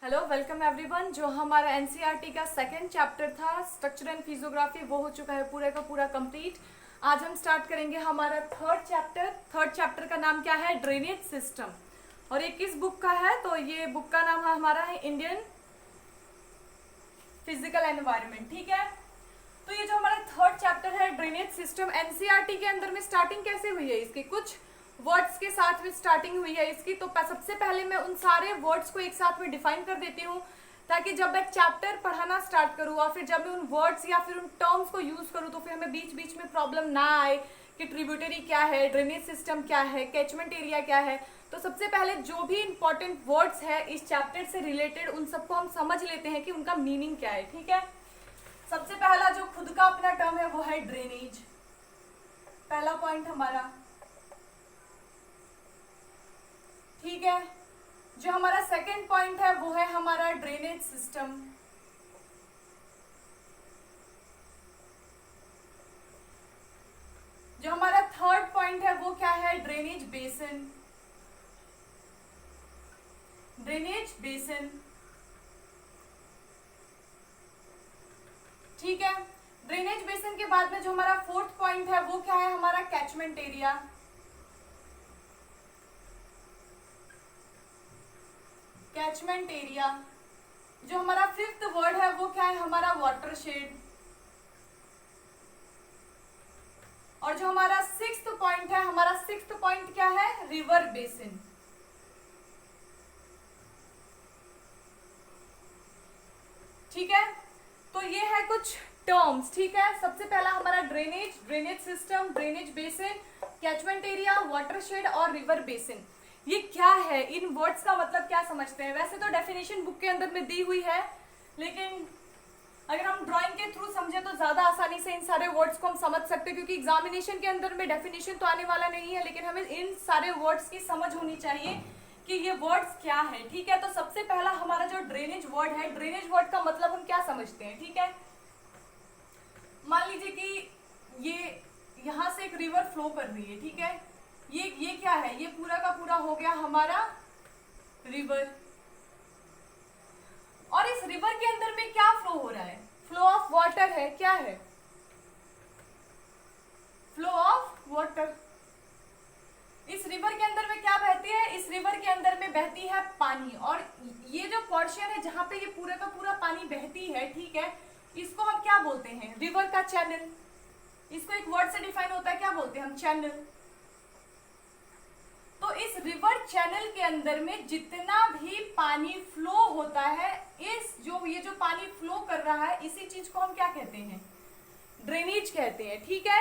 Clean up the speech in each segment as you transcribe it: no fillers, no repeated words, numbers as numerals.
Hello welcome everyone. जो हमारा NCERT का सेकंड चैप्टर था स्ट्रक्चर एंड फिजियोग्राफी वो हो चुका है पूरे का पूरा कंप्लीट। आज हम स्टार्ट करेंगे हमारा थर्ड चैप्टर। थर्ड चैप्टर का नाम क्या है? Drainage system. और ये किस बुक का है? तो ये बुक का नाम है हमारा है इंडियन फिजिकल एनवायरनमेंट। ठीक है, तो ये जो हमारा थर्ड चैप्टर है ड्रेनेज सिस्टम, एनसीईआरटी के अंदर में स्टार्टिंग कैसे हुई है इसकी? कुछ वर्ड्स के साथ में स्टार्टिंग हुई है इसकी। तो सबसे पहले मैं उन सारे वर्ड्स को एक साथ में डिफाइन कर देती हूँ ताकि जब मैं चैप्टर पढ़ाना स्टार्ट करूँ और फिर जब मैं उन वर्ड्स या फिर उन टर्म्स को यूज करूँ तो फिर हमें बीच बीच में प्रॉब्लम ना आए कि ट्रिब्यूटरी क्या है, ड्रेनेज सिस्टम क्या है, कैचमेंट एरिया क्या है। तो सबसे पहले जो भी इंपॉर्टेंट वर्ड्स है इस चैप्टर से रिलेटेड उन सबको हम समझ लेते हैं कि उनका मीनिंग क्या है। ठीक है, सबसे पहला जो खुद का अपना टर्म है वो है ड्रेनेज। पहला पॉइंट हमारा, ठीक है। जो हमारा सेकंड पॉइंट है वो है हमारा ड्रेनेज सिस्टम। जो हमारा थर्ड पॉइंट है वो क्या है? Drainage basin. ड्रेनेज बेसिन, ठीक है। ड्रेनेज बेसिन के बाद में जो हमारा फोर्थ पॉइंट है वो क्या है? हमारा कैचमेंट एरिया। Catchment area. जो हमारा फिफ्थ वर्ड है वो क्या है? हमारा वाटरशेड। और जो हमारा सिक्स्थ पॉइंट है, हमारा सिक्स्थ पॉइंट क्या है? River basin. ठीक है, तो ये है कुछ टर्म्स। ठीक है, सबसे पहला हमारा drainage, drainage system, drainage basin, catchment area, watershed और रिवर बेसिन। ये क्या है? इन वर्ड्स का मतलब क्या समझते हैं? वैसे तो डेफिनेशन बुक के अंदर में दी हुई है, लेकिन अगर हम ड्राइंग के थ्रू समझे तो ज्यादा आसानी से इन सारे वर्ड्स को हम समझ सकते हैं, क्योंकि एग्जामिनेशन के अंदर में डेफिनेशन तो आने वाला नहीं है, लेकिन हमें इन सारे वर्ड्स की समझ होनी चाहिए कि ये वर्ड्स क्या है। ठीक है, तो सबसे पहला हमारा जो ड्रेनेज वर्ड है, ड्रेनेज वर्ड का मतलब हम क्या समझते हैं? ठीक है, मान लीजिए कि ये यहां से एक रिवर फ्लो कर रही है। ठीक है, ये क्या है? ये पूरा का पूरा हो गया हमारा रिवर। और इस रिवर के अंदर में क्या फ्लो हो रहा है? फ्लो ऑफ वाटर है। क्या है? Flow of water. इस रिवर के अंदर में क्या बहती है? इस रिवर के अंदर में बहती है पानी। और ये जो पोर्शन है जहां पे ये पूरा का पूरा पानी बहती है, ठीक है, इसको हम क्या बोलते हैं? रिवर का चैनल। इसको एक वर्ड से डिफाइन होता है, क्या बोलते हैं हम? चैनल। तो इस रिवर चैनल के अंदर में जितना भी पानी फ्लो होता है, ये जो पानी फ्लो कर रहा है, इसी चीज को हम क्या कहते हैं? ड्रेनेज कहते हैं। ठीक है,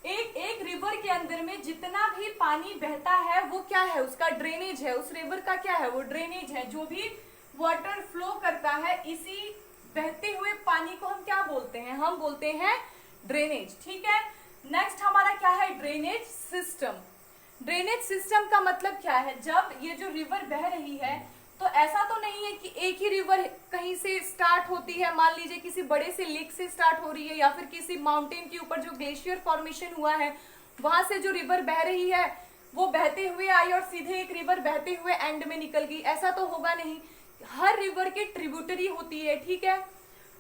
एक रिवर के अंदर में जितना भी पानी बहता है वो क्या है? उसका ड्रेनेज है। उस रिवर का क्या है? वो ड्रेनेज है। जो भी वाटर फ्लो करता है, इसी बहते हुए पानी को हम क्या बोलते हैं? हम बोलते हैं ड्रेनेज। ठीक है, नेक्स्ट हमारा क्या है? Drainage system. ड्रेनेज सिस्टम का मतलब क्या है? जब ये जो रिवर बह रही है तो ऐसा तो नहीं है कि एक ही रिवर कहीं से स्टार्ट होती है, मान लीजिए किसी बड़े से लेक से स्टार्ट हो रही है या फिर किसी माउंटेन के ऊपर जो ग्लेशियर फॉर्मेशन हुआ है वहां से जो रिवर बह रही है वो बहते हुए आई और सीधे एक रिवर बहते हुए एंड में निकल गई। ऐसा तो होगा नहीं, हर रिवर की ट्रिब्यूटरी होती है। ठीक है,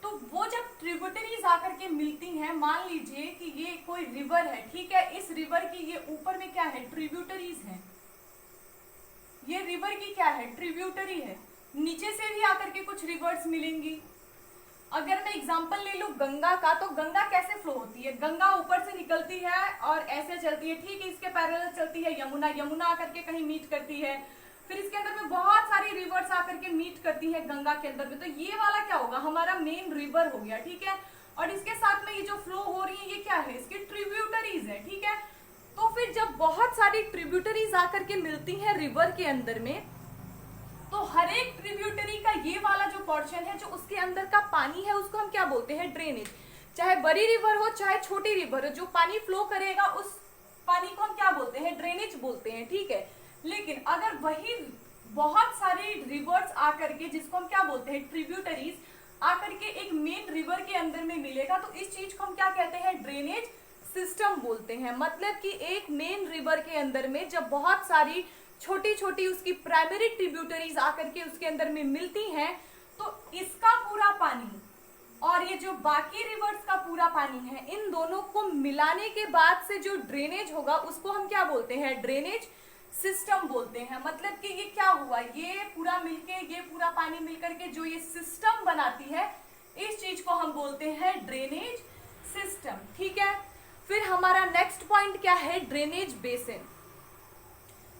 तो वो जब ट्रिब्यूटरीज आकर के मिलती हैं, मान लीजिए कि ये कोई रिवर है, ठीक है, इस रिवर की ये ऊपर में क्या है? ट्रिब्यूटरीज है। ये रिवर की क्या है? ट्रिब्यूटरी है। नीचे से भी आकर के कुछ रिवर्स मिलेंगी। अगर मैं एग्जांपल ले लूं गंगा का, तो गंगा कैसे फ्लो होती है? गंगा ऊपर से निकलती है और ऐसे चलती है, ठीक है, इसके पैरेलल चलती है यमुना। यमुना आकर के कहीं मीट करती है, फिर इसके अंदर में बहुत सारी रिवर्स आकर के मीट करती है गंगा के अंदर में। तो ये वाला क्या होगा? हमारा मेन रिवर हो गया। ठीक है, और इसके साथ में ये जो फ्लो हो रही है ये क्या है? इसकी ट्रिब्यूटरीज है। ठीक है, तो फिर जब बहुत सारी ट्रिब्यूटरीज आकर के मिलती हैं रिवर के अंदर में, तो हर एक ट्रिब्यूटरी का ये वाला जो पोर्शन है, जो उसके अंदर का पानी है, उसको हम क्या बोलते हैं? ड्रेनेज। चाहे बड़ी रिवर हो चाहे छोटी रिवर हो, जो पानी फ्लो करेगा उस पानी को हम क्या बोलते हैं? ड्रेनेज बोलते हैं। ठीक है, लेकिन अगर वही बहुत सारी रिवर्स आकर के, जिसको हम क्या बोलते हैं? ट्रिब्यूटरीज, आकर के एक मेन रिवर के अंदर में मिलेगा, तो इस चीज को हम क्या कहते हैं? ड्रेनेज सिस्टम बोलते हैं। मतलब कि एक मेन रिवर के अंदर में जब बहुत सारी छोटी छोटी उसकी प्राइमरी ट्रिब्यूटरीज आकर के उसके अंदर में मिलती हैं, तो इसका पूरा पानी और ये जो बाकी रिवर्स का पूरा पानी है, इन दोनों को मिलाने के बाद से जो ड्रेनेज होगा उसको हम क्या बोलते हैं, ड्रेनेज सिस्टम बोलते हैं। मतलब कि ये क्या हुआ, ये पूरा मिलके, ये पूरा पानी मिलकर के जो ये सिस्टम बनाती है, इस चीज को हम बोलते हैं ड्रेनेज सिस्टम। ठीक है, फिर हमारा नेक्स्ट पॉइंट क्या है, ड्रेनेज बेसिन।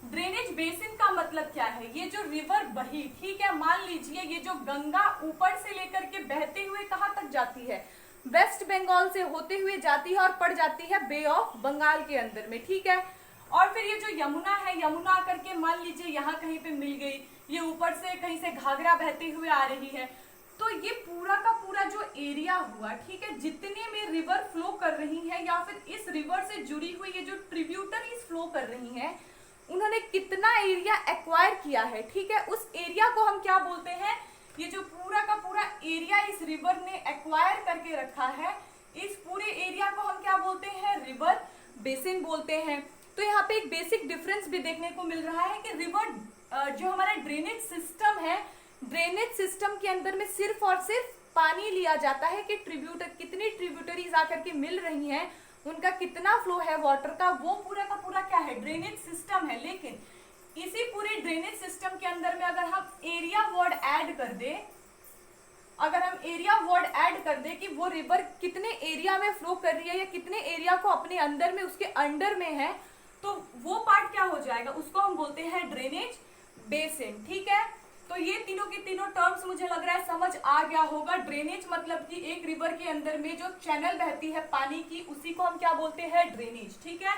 ड्रेनेज बेसिन का मतलब क्या है, ये जो रिवर बही, ठीक है, मान लीजिए ये जो गंगा ऊपर से लेकर के बहते हुए कहां तक जाती है, वेस्ट बंगाल से होते हुए जाती है और पड़ जाती है बे ऑफ बंगाल के अंदर में। ठीक है, और फिर ये जो यमुना है, यमुना आकर के मान लीजिए यहाँ कहीं पे मिल गई, ये ऊपर से कहीं से घाघरा बहते हुए आ रही है, तो ये पूरा का पूरा जो एरिया हुआ, ठीक है, जितने में रिवर फ्लो कर रही है या फिर इस रिवर से जुड़ी हुई ये जो ट्रिब्यूटरीज फ्लो कर रही हैं, उन्होंने कितना एरिया एक्वायर किया है, ठीक है, उस एरिया को हम क्या बोलते हैं, ये जो पूरा का पूरा एरिया इस रिवर ने एक्वायर करके रखा है, इस पूरे एरिया को हम क्या बोलते हैं, रिवर बेसिन बोलते हैं। तो यहाँ पे एक बेसिक डिफरेंस भी देखने को मिल रहा है कि रिवर जो हमारा ड्रेनेज सिस्टम है, ड्रेनेज सिस्टम के अंदर में सिर्फ और सिर्फ पानी लिया जाता है कि कितनी ट्रिब्यूटरीज आकर के मिल रही हैं, उनका कितना फ्लो है वाटर का, वो पूरा का पूरा क्या है, ड्रेनेज सिस्टम है। लेकिन इसी पूरे ड्रेनेज सिस्टम के अंदर में अगर हम एरिया वर्ड ऐड कर दे, अगर हम एरिया वर्ड ऐड कर दे कि वो रिवर कितने एरिया में फ्लो कर रही है या कितने एरिया को अपने अंदर में, उसके अंडर में है, तो वो पार्ट क्या हो जाएगा, उसको हम बोलते हैं ड्रेनेज बेसिन। ठीक है, तो ये तीनों के तीनों टर्म्स मुझे लग रहा है समझ आ गया होगा। ड्रेनेज मतलब कि एक रिवर के अंदर में जो चैनल बहती है पानी की, उसी को हम क्या बोलते हैं, ड्रेनेज। ठीक है,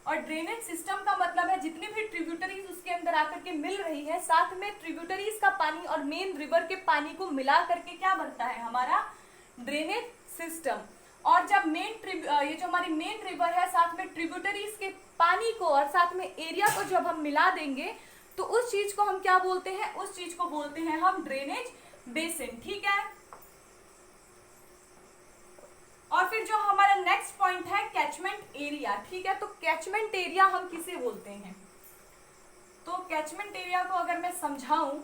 और ड्रेनेज सिस्टम का मतलब है जितनी भी ट्रिब्यूटरीज उसके अंदर आकर के मिल रही है, साथ में ट्रिब्यूटरीज का पानी और मेन रिवर के पानी को मिला करके क्या बनता है, हमारा ड्रेनेज सिस्टम। और जब ये जो हमारी मेन रिवर है, साथ में ट्रिब्यूटरीज के पानी को और साथ में एरिया को जब हम मिला देंगे, तो उस चीज को हम क्या बोलते हैं, उस चीज को बोलते हैं हम ड्रेनेज बेसिन। ठीक है, और फिर जो हमारा नेक्स्ट पॉइंट है कैचमेंट एरिया। ठीक है, तो कैचमेंट एरिया हम किसे बोलते हैं, तो कैचमेंट एरिया को अगर मैं समझाऊं,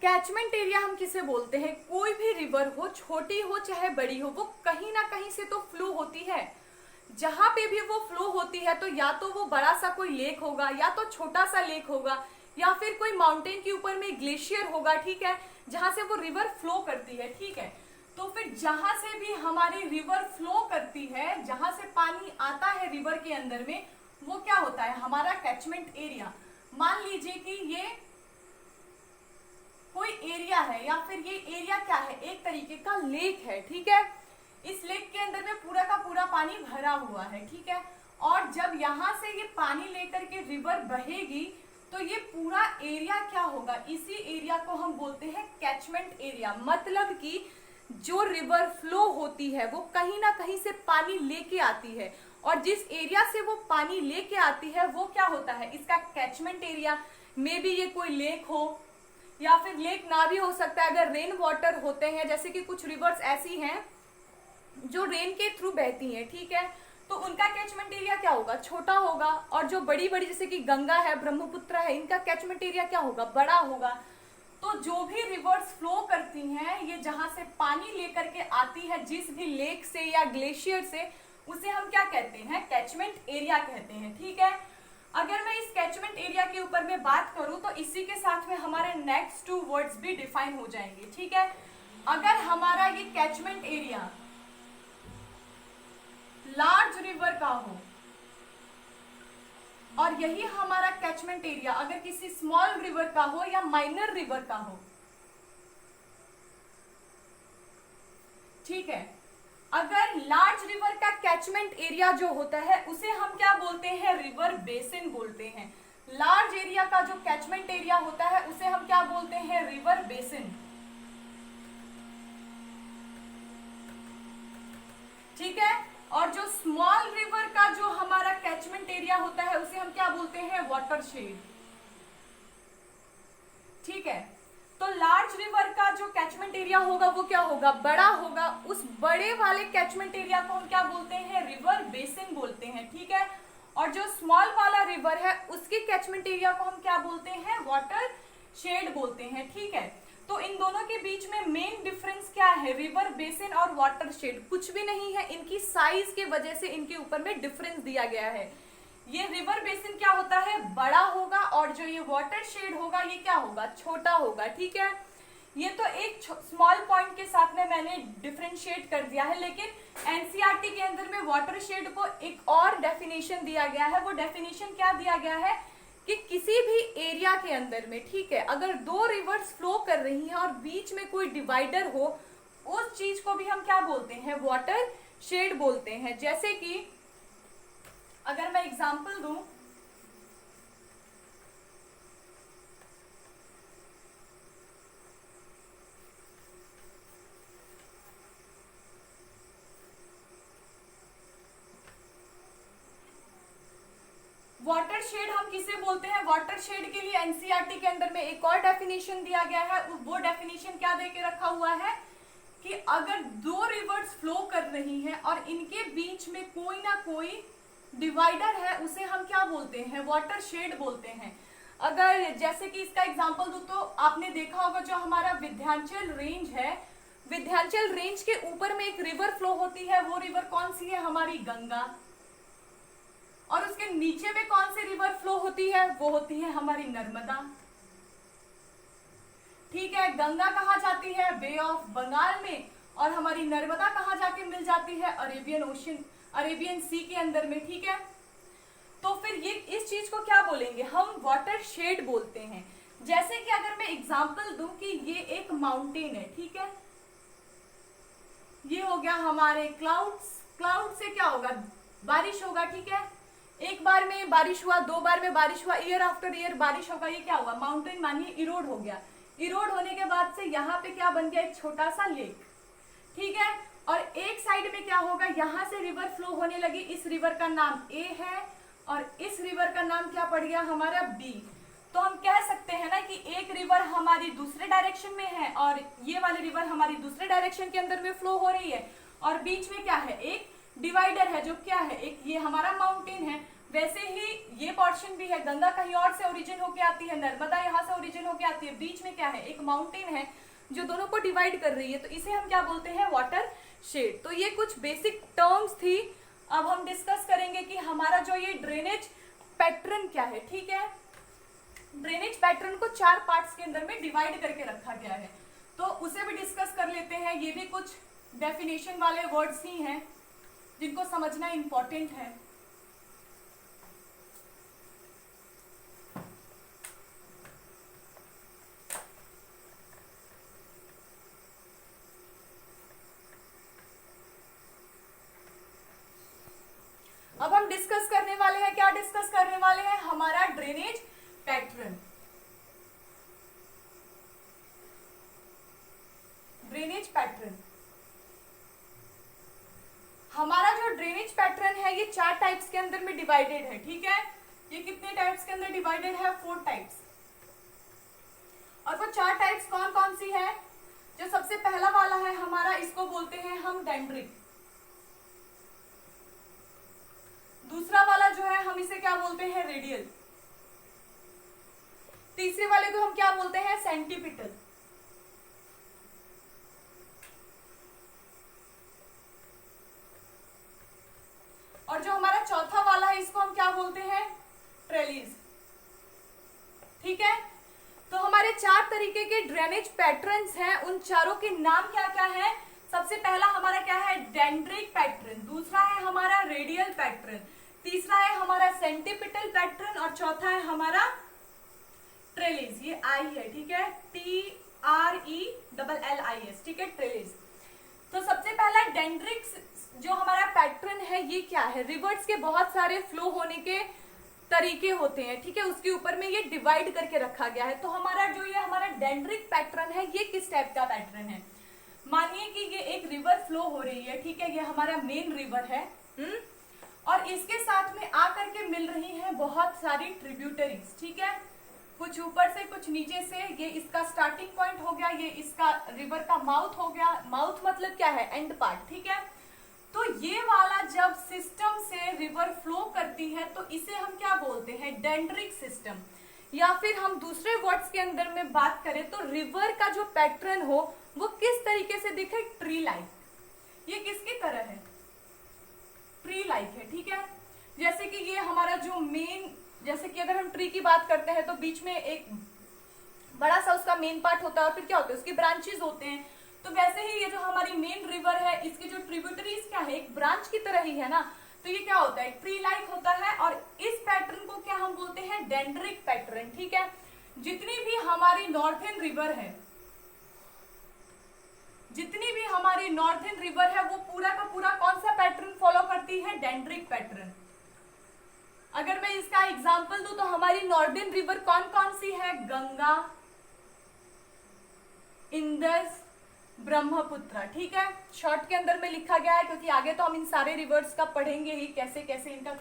कैचमेंट एरिया हम किसे बोलते हैं, कोई भी रिवर हो, छोटी हो चाहे बड़ी हो, वो कहीं ना कहीं से तो फ्लो होती है। जहां पे भी वो फ्लो होती है, तो या तो वो बड़ा सा कोई लेक होगा, या तो छोटा सा लेक होगा, या फिर कोई माउंटेन के ऊपर में ग्लेशियर होगा। ठीक है, जहां से वो रिवर फ्लो करती है। ठीक है, तो फिर जहां से भी हमारी रिवर फ्लो करती है, जहां से पानी आता है रिवर के अंदर में, वो क्या होता है, हमारा कैचमेंट एरिया। मान लीजिए कि ये कोई एरिया है, या फिर ये एरिया क्या है, एक तरीके का लेक है। ठीक है, इस लेक के अंदर में पूरा का पूरा पानी भरा हुआ है। ठीक है, और जब यहाँ से ये पानी लेकर के रिवर बहेगी, तो ये पूरा एरिया क्या होगा, इसी एरिया को हम बोलते हैं कैचमेंट एरिया। मतलब कि जो रिवर फ्लो होती है वो कहीं ना कहीं से पानी लेके आती है, और जिस एरिया से वो पानी लेके आती है वो क्या होता है, इसका कैचमेंट एरिया। मे बी ये कोई लेक हो, या फिर लेक ना भी हो सकता है अगर रेन वाटर होते हैं, जैसे कि कुछ रिवर्स ऐसी हैं जो रेन के थ्रू बहती हैं। ठीक है, तो उनका कैचमेंट एरिया क्या होगा, छोटा होगा, और जो बड़ी बड़ी जैसे कि गंगा है, ब्रह्मपुत्र है, इनका कैचमेंट एरिया क्या होगा, बड़ा होगा। तो जो भी रिवर्स फ्लो करती हैं, ये जहां से पानी लेकर के आती है, जिस भी लेक से या ग्लेशियर से, उसे हम क्या कहते हैं, कैचमेंट एरिया कहते हैं। ठीक है, अगर मैं इस कैचमेंट एरिया के ऊपर में बात करूं, तो इसी के साथ में हमारे नेक्स्ट 2 वर्ड्स भी डिफाइन हो जाएंगे। ठीक है, अगर हमारा ये कैचमेंट एरिया लार्ज रिवर का हो, और यही हमारा कैचमेंट एरिया अगर किसी स्मॉल रिवर का हो या माइनर रिवर का हो, ठीक है, अगर लार्ज रिवर का कैचमेंट एरिया जो होता है उसे हम क्या बोलते हैं, रिवर बेसिन बोलते हैं। लार्ज एरिया का जो कैचमेंट एरिया होता है उसे हम क्या बोलते हैं, रिवर बेसिन। ठीक है, और जो स्मॉल रिवर का जो हमारा कैचमेंट एरिया होता है उसे हम क्या बोलते हैं, वाटरशेड। ठीक है, तो लार्ज रिवर का जो कैचमेंट एरिया होगा वो क्या होगा, बड़ा होगा। उस बड़े वाले कैचमेंट एरिया को हम क्या बोलते हैं, रिवर बेसिन बोलते हैं। ठीक है, और जो स्मॉल वाला रिवर है उसके कैचमेंट एरिया को हम क्या बोलते हैं, वाटर शेड बोलते हैं। ठीक है, तो इन दोनों के बीच में मेन डिफरेंस क्या है, रिवर बेसिन और वाटर शेड, कुछ भी नहीं है, इनकी साइज के वजह से इनके ऊपर में डिफरेंस दिया गया है। ये रिवर बेसिन क्या होता है, बड़ा होगा, और जो ये वाटर शेड होगा ये क्या होगा, छोटा होगा। ठीक है, ये तो एक स्मॉल पॉइंट के साथ में मैंने डिफरेंशिएट कर दिया है, लेकिन एनसीईआरटी के अंदर में वाटर शेड को एक और डेफिनेशन दिया गया है। वो डेफिनेशन क्या दिया गया है कि किसी भी एरिया के अंदर में, ठीक है, अगर दो रिवर्स फ्लो कर रही हैं और बीच में कोई डिवाइडर हो, उस चीज को भी हम क्या बोलते हैं, वाटर शेड बोलते हैं। जैसे कि अगर मैं एग्जांपल दूं, वाटर शेड हम किसे बोलते हैं, वाटर शेड के लिए एनसीईआरटी के अंदर में एक और डेफिनेशन दिया गया है। वो डेफिनेशन क्या दे के रखा हुआ है कि अगर दो रिवर्स फ्लो कर रही हैं और इनके बीच में कोई ना कोई डिवाइडर है, उसे हम क्या बोलते हैं, वाटर शेड बोलते हैं। अगर जैसे कि इसका एग्जांपल दूं तो आपने देखा होगा जो हमारा विंध्याचल रेंज है, विंध्याचल रेंज के ऊपर में एक रिवर फ्लो होती है, वो रिवर कौन सी है, हमारी गंगा। और उसके नीचे में कौन सी रिवर फ्लो होती है, वो होती है हमारी नर्मदा। ठीक है, गंगा कहाँ जाती है, बे ऑफ बंगाल में, और हमारी नर्मदा कहाँ जाके मिल जाती है, अरेबियन ओशन, अरेबियन सी के अंदर में। ठीक है, तो फिर ये इस चीज को क्या बोलेंगे, हम वाटर शेड बोलते हैं। जैसे कि अगर मैं एग्जांपल दूं कि ये एक माउंटेन है, ठीक है, ये हो गया हमारे क्लाउड्स, क्लाउड से क्या होगा, बारिश होगा। ठीक है, एक बार में बारिश हुआ, दो बार में बारिश हुआ, ईयर आफ्टर ईयर बारिश होगा, ये क्या हुआ, माउंटेन मानिए इरोड हो गया। इरोड होने के बाद से यहाँ पे क्या बन गया, एक छोटा सा लेक। ठीक है, और एक साइड में क्या होगा, यहां से रिवर फ्लो होने लगी, इस रिवर का नाम ए है और इस रिवर का नाम क्या पड़ गया, हमारा बी। तो हम कह सकते हैं ना कि एक रिवर हमारी दूसरे डायरेक्शन में है और ये वाली रिवर हमारी दूसरे डायरेक्शन के अंदर में फ्लो हो रही है, और बीच में क्या है, एक डिवाइडर है जो क्या है, एक ये हमारा माउंटेन है। वैसे ही ये पोर्शन भी है, गंगा कहीं और से ओरिजिन होके आती है, नर्मदा यहाँ से ओरिजिन होके आती है, बीच में क्या है, एक माउंटेन है जो दोनों को डिवाइड कर रही है, तो इसे हम क्या बोलते हैं, वाटर शेड। तो ये कुछ बेसिक टर्म्स थी। अब हम डिस्कस करेंगे कि हमारा जो ये ड्रेनेज पैटर्न क्या है। ठीक है, ड्रेनेज पैटर्न को 4 पार्ट्स के अंदर में डिवाइड करके रखा गया है, तो उसे भी डिस्कस कर लेते हैं। ये भी कुछ डेफिनेशन वाले वर्ड्स ही हैं जिनको समझना इंपॉर्टेंट है। अब हम डिस्कस करने वाले हैं, क्या डिस्कस करने वाले हैं, हमारा ड्रेनेज पैटर्न। ड्रेनेज पैटर्न, हमारा जो ड्रेनेज पैटर्न है ये 4 टाइप्स के अंदर में डिवाइडेड है। ठीक है, ये कितने टाइप्स के अंदर डिवाइडेड है, 4 टाइप्स। और वो 4 टाइप्स कौन कौन सी है, जो सबसे पहला वाला है हमारा, इसको बोलते हैं हम डेंड्रिक। दूसरा वाला जो है हम इसे क्या बोलते हैं, रेडियल। तीसरे वाले को हम क्या बोलते हैं, सेंटीपिटल। और जो हमारा चौथा वाला है इसको हम क्या बोलते हैं, ट्रेलिस। ठीक है, तो हमारे 4 तरीके के ड्रेनेज पैटर्न्स हैं, उन चारों के नाम क्या क्या है। सबसे पहला हमारा क्या है, डेंड्रिक पैटर्न, दूसरा है हमारा रेडियल पैटर्न, तीसरा है हमारा सेंटीपिटल पैटर्न, और चौथा है हमारा ट्रेलिस। ये आई है, ठीक है, TRELLIS, ठीक है, ट्रेलिस। तो सबसे पहला डेंड्रिक जो हमारा पैटर्न है ये क्या है, रिवर्स के बहुत सारे फ्लो होने के तरीके होते हैं। ठीक है, उसके ऊपर में ये डिवाइड करके रखा गया है। तो हमारा जो ये हमारा डेंड्रिक पैटर्न है ये किस टाइप का पैटर्न है, मानिए कि ये एक रिवर फ्लो हो रही है। ठीक है, ये हमारा मेन रिवर है, और इसके साथ में आकर के मिल रही हैं बहुत सारी ट्रिब्यूटरीज, ठीक है, कुछ ऊपर से कुछ नीचे से। ये इसका स्टार्टिंग पॉइंट हो गया, ये इसका रिवर का माउथ हो गया। माउथ मतलब क्या है, एंड पार्ट, ठीक है। तो ये वाला जब सिस्टम से रिवर फ्लो करती है तो इसे हम क्या बोलते हैं, डेंड्रिक सिस्टम। या फिर हम दूसरे वर्ड्स के अंदर में बात करें तो रिवर का जो पैटर्न हो वो किस तरीके से दिखे, ट्री लाइक। ये किसकी तरह है, ट्री लाइक है, ठीक है। जैसे कि ये हमारा जो मेन, जैसे कि अगर हम ट्री की बात करते हैं तो बीच में एक बड़ा सा उसका मेन पार्ट होता है और फिर क्या होता है, उसकी ब्रांचेस होते हैं। तो वैसे ही ये जो हमारी मेन रिवर है इसकी जो ट्रिब्यूटरीज क्या है, एक ब्रांच की तरह ही है ना। तो ये क्या होता है, ट्री लाइक होता है। और इस पैटर्न को क्या हम बोलते हैं, डेंड्रिक पैटर्न, ठीक है। जितनी भी हमारी नॉर्थर्न रिवर है, जितनी भी हमारी नॉर्थर्न रिवर है वो पूरा का पूरा कौन सा पैटर्न फॉलो करती है, डेंड्रिक पैटर्न। अगर मैं इसका एग्जांपल दूं तो हमारी नॉर्दर्न रिवर कौन कौन सी है, गंगा, इंदस, ब्रह्मपुत्र, ठीक है। शॉर्ट के अंदर में लिखा गया है क्योंकि आगे तो हम इन सारे रिवर्स का पढ़ेंगे ही, कैसे कैसे इनका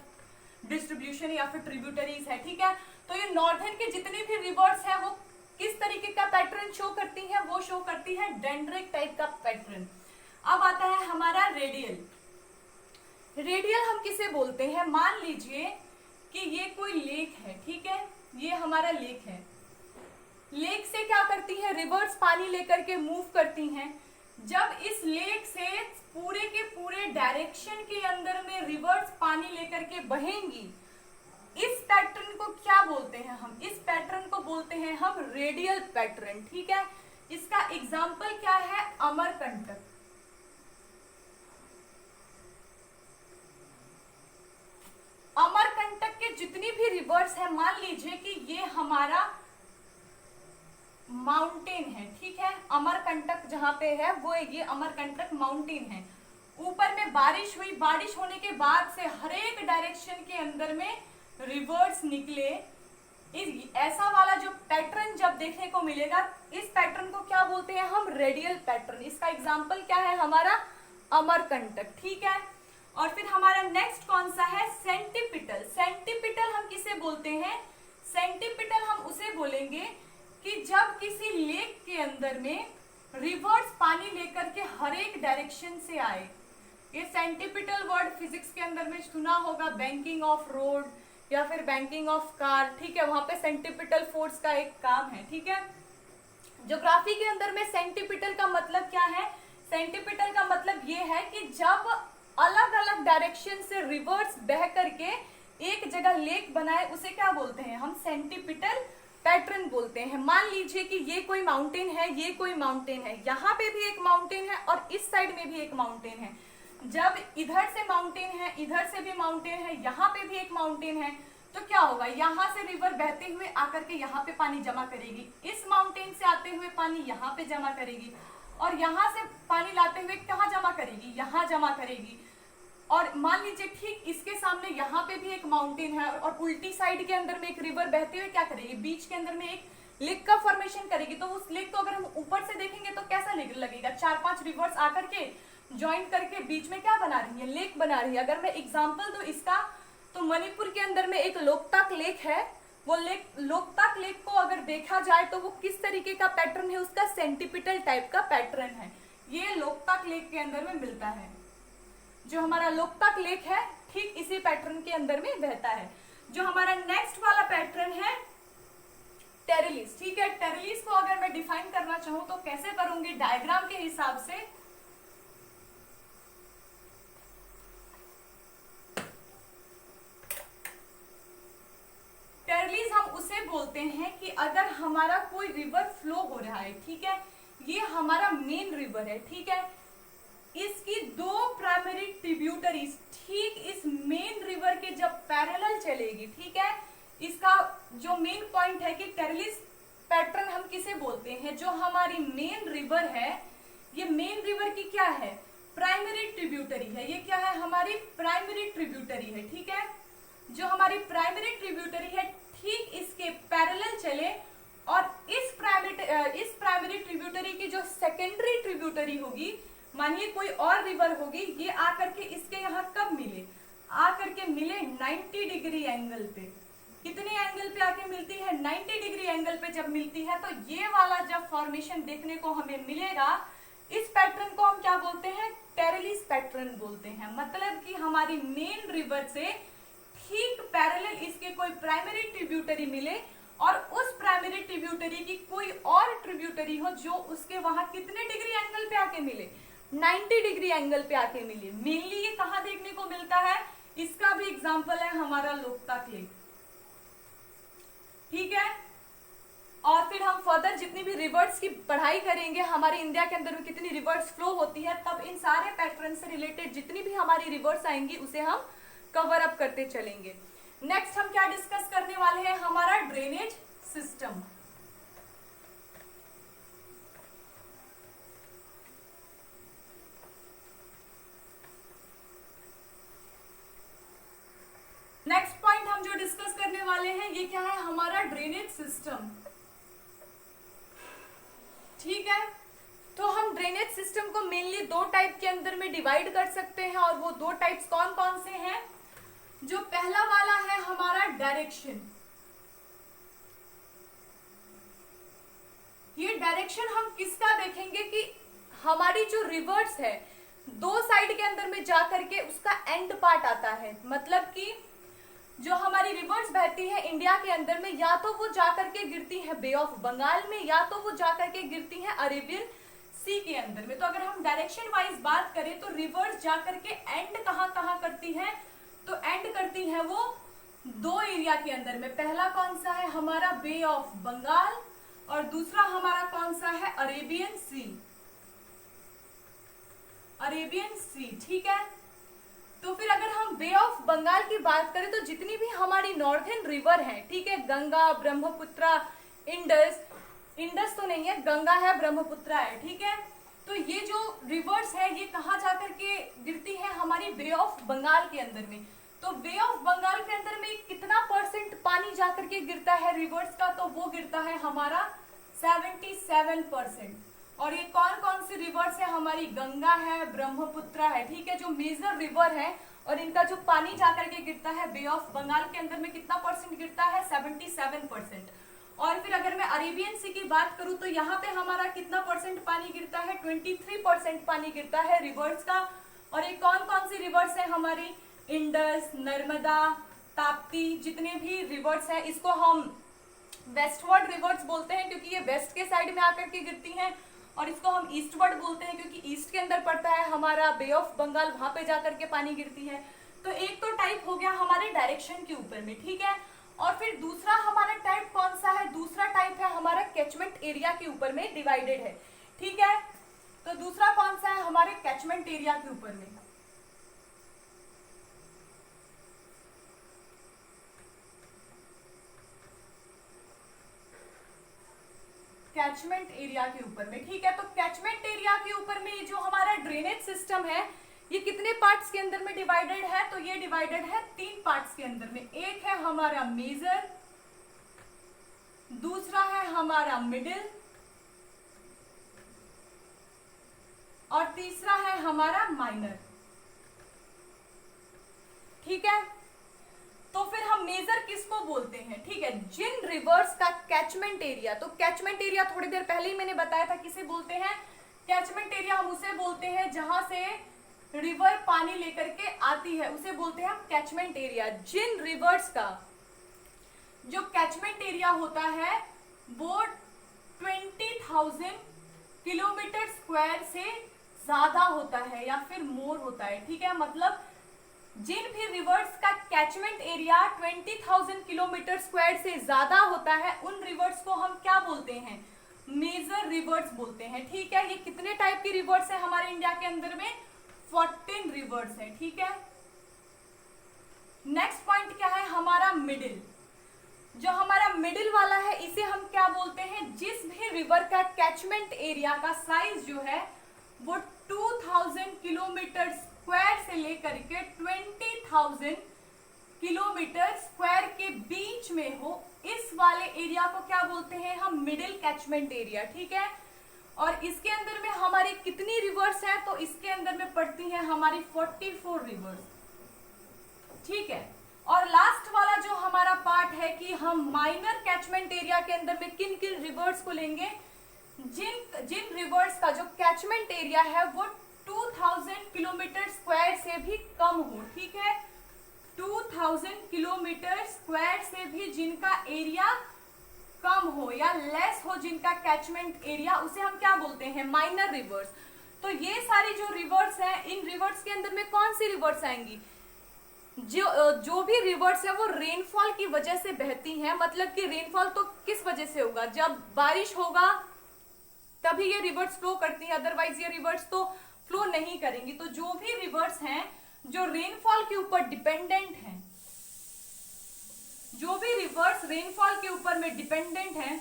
डिस्ट्रीब्यूशन या फिर ट्रिब्यूटरीज है, ठीक है। तो ये नॉर्थर्न के जितनी भी रिवर्स है वो किस तरीके का पैटर्न शो करती है, वो शो करती है डेंड्रिक टाइप का पैटर्न। अब आता है हमारा रेडियल। रेडियल हम किसे बोलते हैं, मान लीजिए कि ये कोई लेक है, ठीक है, ये हमारा लेक है। लेक से क्या करती है, रिवर्स पानी लेकर के मूव करती हैं। जब इस लेक से पूरे के पूरे डायरेक्शन के अंदर में रिवर्स पानी लेकर के बहेंगी, इस पैटर्न को क्या बोलते हैं हम, इस पैटर्न को बोलते हैं हम रेडियल पैटर्न, ठीक है। इसका एग्जाम्पल क्या है, अमरकंटक। अमरकंटक के जितनी भी रिवर्स है, मान लीजिए कि ये हमारा माउंटेन है, ठीक है। अमरकंटक जहां पे है वो ये अमरकंटक माउंटेन है। ऊपर में बारिश हुई, बारिश होने के बाद से हर एक डायरेक्शन के अंदर में रिवर्स निकले। ऐसा वाला जो पैटर्न जब देखने को मिलेगा, इस पैटर्न को क्या बोलते हैं हम, रेडियल पैटर्न। इसका एग्जाम्पल क्या है हमारा, अमरकंटक, ठीक है। और फिर हमारा नेक्स्ट कौन सा है, सेंटीपिटल। सेंटीपिटल हम किसे बोलते हैं, सेंटीपिटल हम उसे बोलेंगे कि जब किसी लेक के अंदर में रिवर्स पानी लेकर के हर एक डायरेक्शन से आए। ये सेंटीपिटल वर्ड फिजिक्स के अंदर में सुना होगा, बैंकिंग ऑफ रोड या फिर बैंकिंग ऑफ कार, ठीक है। वहां पे सेंटीपिटल फोर्स का एक काम है, ठीक है। ज्योग्राफी के अंदर में सेंटीपिटल का मतलब क्या है, सेंटीपिटल का मतलब ये है कि जब अलग अलग डायरेक्शन से रिवर्स बह करके एक जगह लेक बनाए, उसे क्या बोलते हैं हम, सेंटीपिटल पैटर्न बोलते हैं। मान लीजिए कि ये कोई माउंटेन है, ये कोई माउंटेन है, यहाँ पे भी एक माउंटेन है और इस साइड में भी एक माउंटेन है। जब इधर से माउंटेन है, इधर से भी माउंटेन है, यहाँ पे भी एक माउंटेन है, तो क्या होगा, यहाँ से रिवर बहते हुए आकर के यहाँ पे पानी जमा करेगी, इस माउंटेन से आते हुए पानी यहाँ पे जमा करेगी, और यहाँ से पानी लाते हुए कहाँ जमा करेगी, यहाँ जमा करेगी। और मान लीजिए ठीक इसके सामने यहाँ पे भी एक माउंटेन है और उल्टी साइड के अंदर में एक रिवर बहते हुए क्या करेगी, बीच के अंदर में एक लेक का फॉर्मेशन करेगी। तो उस लेक को अगर हम ऊपर से देखेंगे तो कैसा लगेगा, 4-5 रिवर्स आकर के ज्वाइन करके बीच में क्या बना रही है, लेक बना रही है। अगर मैं एग्जाम्पल दूं इसका, तो मणिपुर के अंदर में एक लोकतक लेक है। वो लेक, लोकतक लेक को अगर देखा जाए तो वो किस तरीके का पैटर्न है, उसका सेंटीपिटल टाइप का पैटर्न है। ये लोकतक लेक के अंदर में मिलता है। जो हमारा लोकतक लेक है ठीक इसी पैटर्न के अंदर में बहता है। जो हमारा नेक्स्ट वाला पैटर्न है टेरेलिस, ठीक है। टेरेलिस को अगर मैं डिफाइन करना चाहूं तो कैसे करूंगी, डायग्राम के हिसाब से। टेरेलिस हम उसे बोलते हैं कि अगर हमारा कोई रिवर फ्लो हो रहा है, ठीक है, ये हमारा मेन रिवर है, ठीक है, इसकी 2 प्राइमरी ट्रिब्यूटरीज ठीक इस मेन रिवर के जब पैरेलल चलेगी, ठीक है। इसका जो मेन पॉइंट है कि टेरेलिस पैटर्न हम किसे बोलते हैं, जो हमारी मेन रिवर है, ये मेन रिवर की क्या है, प्राइमरी ट्रिब्यूटरी है। ये क्या है, हमारी प्राइमरी ट्रिब्यूटरी है, ठीक है। जो हमारी प्राइमरी ट्रिब्यूटरी है ठीक इसके पैरेलल चले और इस प्राइमरी ट्रिब्यूटरी की जो सेकेंडरी ट्रिब्यूटरी होगी मानिए कोई और रिवर होगी, ये आकर के इसके यहाँ कब मिले, आकर के मिले 90 डिग्री एंगल पे। कितने एंगल पे आके मिलती है, 90 डिग्री एंगल पे जब मिलती है तो ये वाला जब फॉर्मेशन देखने को हमें मिलेगा, इस पैटर्न को हम क्या बोलते हैं, टेरेलिस पैटर्न बोलते हैं। मतलब कि हमारी मेन रिवर से ठीक पैरेलल इसके कोई प्राइमरी ट्रिब्यूटरी मिले और उस प्राइमरी ट्रिब्यूटरी की कोई और ट्रिब्यूटरी हो जो उसके वहां कितने डिग्री एंगल पे आके मिले, 90 डिग्री एंगल पे आके मिले। मेनली ये कहां देखने को मिलता है, इसका भी एग्जांपल है हमारा लोकतक लेक, ठीक है। और फिर हम फर्दर जितनी भी रिवर्स की पढ़ाई करेंगे, हमारे इंडिया के अंदर में कितनी रिवर्स फ्लो होती है, तब इन सारे पैटर्न से रिलेटेड जितनी भी हमारी रिवर्स आएंगी उसे हम कवर अप करते चलेंगे। नेक्स्ट हम क्या डिस्कस करने वाले हैं, हमारा ड्रेनेज सिस्टम। नेक्स्ट पॉइंट हम जो डिस्कस करने वाले हैं ये क्या है, हमारा ड्रेनेज सिस्टम, ठीक है। तो हम ड्रेनेज सिस्टम को मेनली दो टाइप के अंदर में डिवाइड कर सकते हैं, और वो दो टाइप्स कौन कौन से हैं। जो पहला वाला है हमारा डायरेक्शन, ये डायरेक्शन हम किसका देखेंगे कि हमारी जो रिवर्स है दो साइड के अंदर में जाकर के उसका एंड पार्ट आता है। मतलब कि जो हमारी रिवर्स बहती है इंडिया के अंदर में, या तो वो जाकर के गिरती है बे ऑफ बंगाल में, या तो वो जाकर के गिरती है अरेबियन सी के अंदर में। तो अगर हम डायरेक्शन वाइज बात करें तो रिवर्स जाकर के एंड कहाँ कहाँ करती है, तो एंड करती है वो दो एरिया के अंदर में। पहला कौन सा है हमारा बे ऑफ बंगाल, और दूसरा हमारा कौन सा है अरेबियन सी, अरेबियन सी, ठीक है। तो फिर अगर हम बे ऑफ बंगाल की बात करें तो जितनी भी हमारी नॉर्थर्न रिवर है, ठीक है, गंगा, ब्रह्मपुत्रा, इंडस, इंडस तो नहीं है, गंगा है, ब्रह्मपुत्रा है, ठीक है। तो ये जो रिवर्स है ये कहाँ जाकर के गिरती है, हमारी बे ऑफ बंगाल के अंदर में। तो बे ऑफ बंगाल के अंदर में कितना परसेंट पानी जाकर के गिरता है रिवर्स का, तो वो गिरता है हमारा 77%। और ये कौन कौन सी रिवर्स है, हमारी गंगा है, ब्रह्मपुत्रा है, ठीक है, जो मेजर रिवर है, और इनका जो पानी जाकर के गिरता है बे ऑफ बंगाल के अंदर में कितना परसेंट गिरता है, 77%। और फिर अगर मैं अरेबियन सी की बात करूं तो यहाँ पे हमारा कितना परसेंट पानी गिरता है, 23% पानी गिरता है रिवर्स का। और ये कौन कौन सी रिवर्स है हमारी, इंडस, नर्मदा, ताप्ती, जितने भी रिवर्स हैं, इसको हम वेस्टवर्ड रिवर्स बोलते हैं क्योंकि ये वेस्ट के साइड में आकर के गिरती हैं, और इसको हम ईस्टवर्ड बोलते हैं क्योंकि ईस्ट के अंदर पड़ता है हमारा बे ऑफ बंगाल, वहां पे जाकर के पानी गिरती है। तो एक तो टाइप हो गया हमारे डायरेक्शन के ऊपर में, ठीक है। और फिर दूसरा हमारा टाइप कौन सा है, दूसरा टाइप है हमारा कैचमेंट एरिया के ऊपर में डिवाइडेड है, ठीक है। तो दूसरा कौन सा है, हमारे कैचमेंट एरिया के ऊपर में। कैचमेंट एरिया के ऊपर में, ठीक है। तो कैचमेंट एरिया के ऊपर में ये जो हमारा ड्रेनेज सिस्टम है ये कितने पार्ट्स के अंदर में डिवाइडेड है, तो ये डिवाइडेड है 3 पार्ट्स के अंदर में। एक है हमारा मेजर, दूसरा है हमारा मिडिल, और तीसरा है हमारा माइनर, ठीक है। तो फिर हम मेजर किसको बोलते हैं, ठीक है, जिन रिवर्स का कैचमेंट एरिया, तो कैचमेंट एरिया थोड़ी देर पहले ही मैंने बताया था किसे बोलते हैं, कैचमेंट एरिया हम उसे बोलते हैं जहां से रिवर पानी लेकर के आती है, उसे बोलते हैं हम कैचमेंट एरिया। जिन रिवर्स का जो कैचमेंट एरिया होता है वो 20,000 किलोमीटर स्क्वायर से ज्यादा होता है या फिर मोर होता है, ठीक है। मतलब जिन भी रिवर्स का कैचमेंट एरिया 20,000 किलोमीटर स्क्वायर से ज्यादा होता है उन रिवर्स को हम क्या बोलते हैं, मेजर रिवर्स बोलते हैं, ठीक है। ये कितने टाइप की रिवर्स है हमारे इंडिया के अंदर में, 14 रिवर्स है, ठीक है। नेक्स्ट पॉइंट क्या है हमारा मिडिल। जो हमारा मिडिल वाला है इसे हम क्या बोलते हैं, जिस भी रिवर का कैचमेंट एरिया का साइज जो है वो 2000 किलोमीटर स्क्वायर से लेकर के 20,000 किलोमीटर स्क्वायर के बीच में हो, इस वाले एरिया को क्या बोलते हैं हम, मिडिल कैचमेंट एरिया, ठीक है। और इसके अंदर में हमारी कितनी रिवर्स है, तो इसके अंदर में पड़ती है हमारी 44 रिवर्स, ठीक है। और लास्ट वाला जो हमारा पार्ट है कि हम माइनर कैचमेंट एरिया के अंदर में किन किन रिवर्स को लेंगे, जिन रिवर्स का जो कैचमेंट एरिया है वो 2000 किलोमीटर स्क्वायर से भी कम हो, ठीक है। 2000 किलोमीटर स्क्वायर से भी जिनका एरिया कम हो या लेस हो, जिनका कैचमेंट एरिया, उसे हम क्या बोलते हैं, माइनर रिवर्स। तो ये सारी जो रिवर्स है, इन रिवर्स के अंदर में कौन सी रिवर्स आएंगी, जो भी रिवर्स है वो रेनफॉल की वजह से बहती हैं। मतलब कि रेनफॉल तो किस वजह से होगा, जब बारिश होगा तभी ये रिवर्स फ्लो करती हैं, अदरवाइज ये रिवर्स तो फ्लो नहीं करेंगी। तो जो भी रिवर्स हैं जो रेनफॉल के ऊपर डिपेंडेंट हैं, जो भी रिवर्स रेनफॉल के ऊपर में डिपेंडेंट हैं,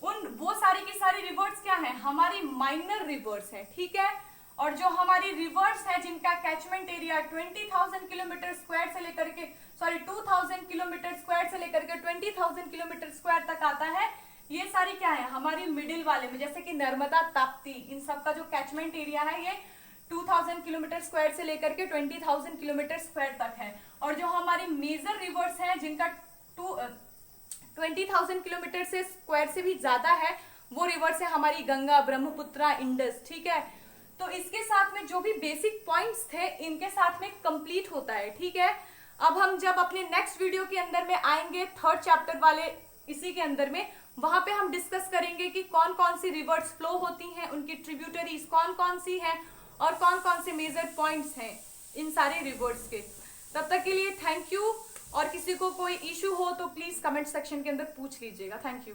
वो सारी की सारी रिवर्स क्या है, हमारी माइनर रिवर्स है, ठीक है। और जो हमारी रिवर्स है जिनका कैचमेंट एरिया 20,000 किलोमीटर स्क्वायर से लेकर के 2000 किलोमीटर स्क्वायर से लेकर के 20,000 किलोमीटर स्क्वायर तक आता है, ये सारी क्या है, हमारी मिडिल वाले में, जैसे कि नर्मदा, ताप्ती, इन सब का जो कैचमेंट एरिया है ये 2000 किलोमीटर स्क्वायर से लेकर के 20,000 किलोमीटर स्क्वायर तक है। और जो हमारी मेजर रिवर्स है जिनका 20,000 किलोमीटर से स्क्वायर से भी ज्यादा है, वो रिवर्स है हमारी गंगा, ब्रह्मपुत्रा, इंडस, ठीक है। तो इसके साथ में जो भी बेसिक पॉइंट्स थे इनके साथ में कंप्लीट होता है, ठीक है। अब हम जब अपने नेक्स्ट वीडियो के अंदर में आएंगे, थर्ड चैप्टर वाले इसी के अंदर में, वहां पे हम डिस्कस करेंगे कि कौन कौन सी रिवर्स फ्लो होती हैं, उनकी ट्रिब्यूटरीज कौन कौन सी हैं और कौन कौन से मेजर पॉइंट्स हैं इन सारे रिवर्स के। तब तक के लिए थैंक यू, और किसी को कोई इशू हो तो प्लीज कमेंट सेक्शन के अंदर पूछ लीजिएगा। Thank you.